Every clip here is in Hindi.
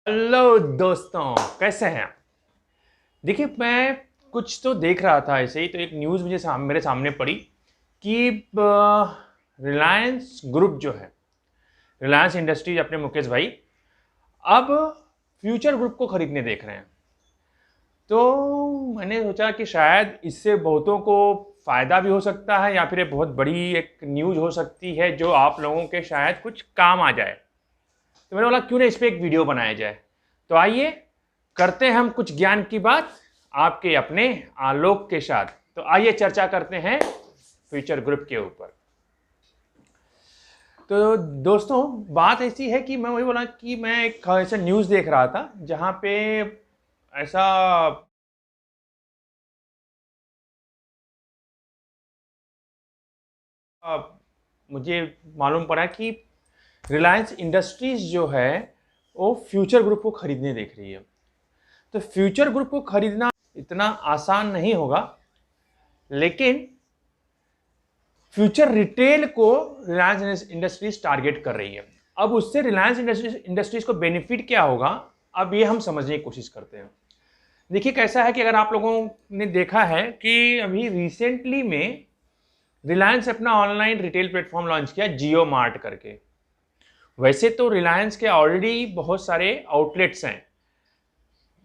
हेलो दोस्तों, कैसे हैं आप? देखिए, मैं कुछ तो देख रहा था ऐसे ही, तो एक न्यूज़ मेरे सामने पड़ी कि रिलायंस ग्रुप जो है, रिलायंस इंडस्ट्रीज, अपने मुकेश भाई अब फ्यूचर ग्रुप को खरीदने देख रहे हैं। तो मैंने सोचा कि शायद इससे बहुतों को फ़ायदा भी हो सकता है, या फिर ये बहुत बड़ी एक न्यूज़ हो सकती है जो आप लोगों के शायद कुछ काम आ जाए। तो मैंने बोला क्यों ना इस पर एक वीडियो बनाया जाए। तो आइए करते हैं हम कुछ ज्ञान की बात आपके अपने आलोक के साथ। तो आइए चर्चा करते हैं फ्यूचर ग्रुप के ऊपर। तो दोस्तों, बात ऐसी है कि मैं वही बोला कि मैं एक ऐसा न्यूज़ देख रहा था जहाँ पे ऐसा मुझे मालूम पड़ा कि रिलायंस इंडस्ट्रीज जो है वो फ्यूचर ग्रुप को खरीदने देख रही है। तो फ्यूचर ग्रुप को खरीदना इतना आसान नहीं होगा, लेकिन फ्यूचर रिटेल को रिलायंस इंडस्ट्रीज टारगेट कर रही है। अब उससे रिलायंस इंडस्ट्रीज को बेनिफिट क्या होगा, अब ये हम समझने की कोशिश करते हैं। देखिए कैसा है कि अगर आप लोगों ने देखा है कि अभी रिसेंटली में रिलायंस अपना ऑनलाइन रिटेल प्लेटफॉर्म लॉन्च किया, जियो मार्ट करके। वैसे तो रिलायंस के ऑलरेडी बहुत सारे आउटलेट्स हैं,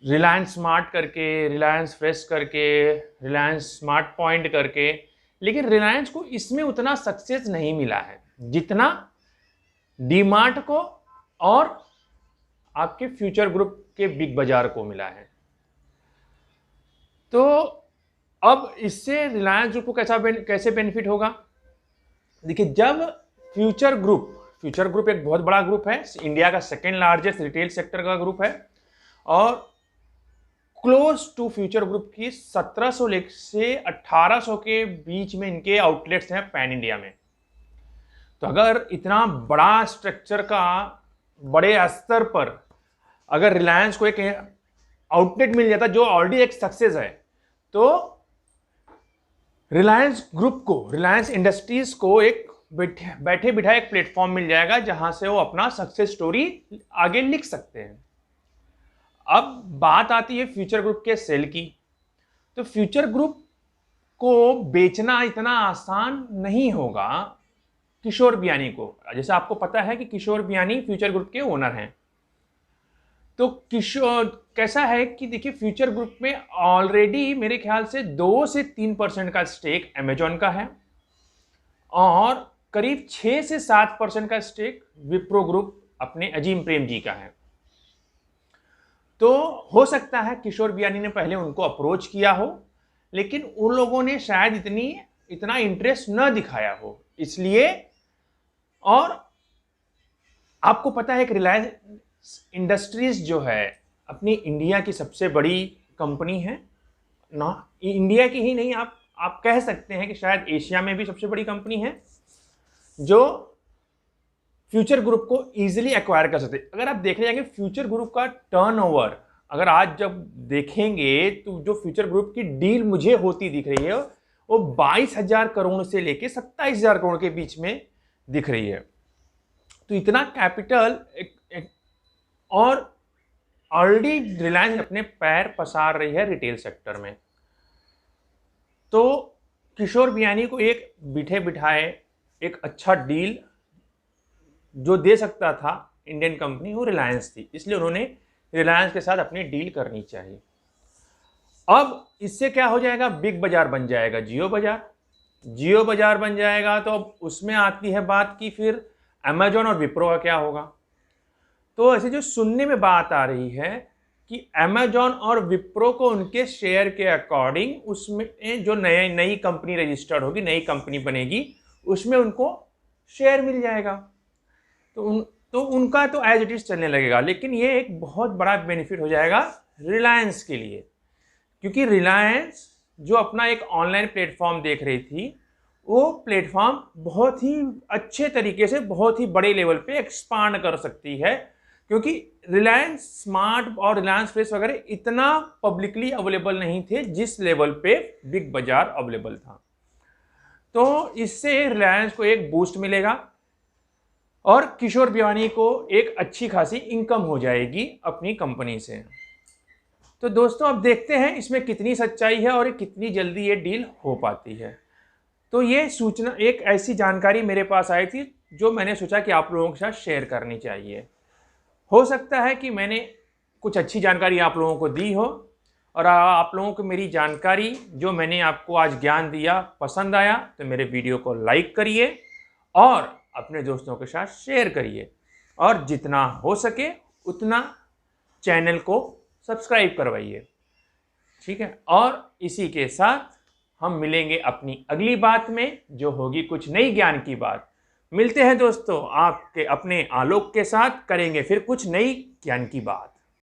रिलायंस स्मार्ट करके, रिलायंस फ्रेश करके, रिलायंस स्मार्ट पॉइंट करके, लेकिन रिलायंस को इसमें उतना सक्सेस नहीं मिला है जितना डीमार्ट को और आपके फ्यूचर ग्रुप के बिग बाजार को मिला है। तो अब इससे रिलायंस ग्रुप को कैसे बेनिफिट होगा? देखिए, जब फ्यूचर ग्रुप एक बहुत बड़ा ग्रुप है, इंडिया का सेकेंड लार्जेस्ट रिटेल सेक्टर का ग्रुप है, और क्लोज टू फ्यूचर ग्रुप की 1700 से 1800 के बीच में इनके आउटलेट्स हैं पैन इंडिया में। तो अगर इतना बड़ा स्ट्रक्चर का बड़े स्तर पर अगर रिलायंस को एक आउटलेट मिल जाता जो ऑलरेडी एक सक्सेस है, तो रिलायंस ग्रुप को, रिलायंस इंडस्ट्रीज को एक बैठे बिठाए एक प्लेटफॉर्म मिल जाएगा जहां से वो अपना सक्सेस स्टोरी आगे लिख सकते हैं। अब बात आती है फ्यूचर ग्रुप के सेल की। तो फ्यूचर ग्रुप को बेचना इतना आसान नहीं होगा किशोर बियानी को। जैसे आपको पता है कि किशोर बियानी फ्यूचर ग्रुप के ओनर हैं। तो किशोर कैसा है कि देखिए, फ्यूचर ग्रुप में ऑलरेडी मेरे ख्याल से 2 से 3% का स्टेक अमेजॉन का है, और करीब 6 से 7% का स्टेक विप्रो ग्रुप अपने अजीम प्रेम जी का है। तो हो सकता है किशोर बियानी ने पहले उनको अप्रोच किया हो, लेकिन उन लोगों ने शायद इतना इंटरेस्ट न दिखाया हो, इसलिए। और आपको पता है कि रिलायंस इंडस्ट्रीज जो है अपनी इंडिया की सबसे बड़ी कंपनी है ना। इंडिया की ही नहीं, आप कह सकते हैं कि शायद एशिया में भी सबसे बड़ी कंपनी है जो फ्यूचर ग्रुप को इजीली एक्वायर कर सकते। अगर आप देखने जाएंगे फ्यूचर ग्रुप का टर्नओवर, अगर आज जब देखेंगे तो जो फ्यूचर ग्रुप की डील मुझे होती दिख रही है वो 22,000 करोड़ से लेके 27,000 करोड़ के बीच में दिख रही है। तो इतना कैपिटल और ऑलरेडी रिलायंस अपने पैर पसार रही है रिटेल सेक्टर में। तो किशोर बियानी को एक बिठाए एक अच्छा डील जो दे सकता था इंडियन कंपनी, वो रिलायंस थी, इसलिए उन्होंने रिलायंस के साथ अपनी डील करनी चाहिए। अब इससे क्या हो जाएगा, बिग बाजार बन जाएगा जियो बाजार बन जाएगा। तो अब उसमें आती है बात कि फिर अमेजॉन और विप्रो का क्या होगा। तो ऐसे जो सुनने में बात आ रही है कि अमेजॉन और विप्रो को उनके शेयर के अकॉर्डिंग उसमें जो नई कंपनी रजिस्टर्ड होगी, नई कंपनी बनेगी, उसमें उनको शेयर मिल जाएगा। तो उनका तो एज इट इज चलने लगेगा। लेकिन ये एक बहुत बड़ा बेनिफिट हो जाएगा रिलायंस के लिए, क्योंकि रिलायंस जो अपना एक ऑनलाइन प्लेटफॉर्म देख रही थी, वो प्लेटफॉर्म बहुत ही अच्छे तरीके से बहुत ही बड़े लेवल पे एक्सपांड कर सकती है, क्योंकि रिलायंस स्मार्ट और रिलायंस फ्रेश वगैरह इतना पब्लिकली अवेलेबल नहीं थे जिस लेवल पे बिग बाजार अवेलेबल था। तो इससे रिलायंस को एक बूस्ट मिलेगा, और किशोर बियानी को एक अच्छी खासी इनकम हो जाएगी अपनी कंपनी से। तो दोस्तों अब देखते हैं इसमें कितनी सच्चाई है और कितनी जल्दी ये डील हो पाती है। तो ये सूचना, एक ऐसी जानकारी मेरे पास आई थी जो मैंने सोचा कि आप लोगों के साथ शेयर करनी चाहिए। हो सकता है कि मैंने कुछ अच्छी जानकारी आप लोगों को दी हो और आप लोगों को मेरी जानकारी जो मैंने आपको आज ज्ञान दिया पसंद आया तो मेरे वीडियो को लाइक करिए और अपने दोस्तों के साथ शेयर करिए और जितना हो सके उतना चैनल को सब्सक्राइब करवाइए। ठीक है, और इसी के साथ हम मिलेंगे अपनी अगली बात में जो होगी कुछ नई ज्ञान की बात। मिलते हैं दोस्तों आपके अपने आलोक के साथ, करेंगे फिर कुछ नई ज्ञान की बात।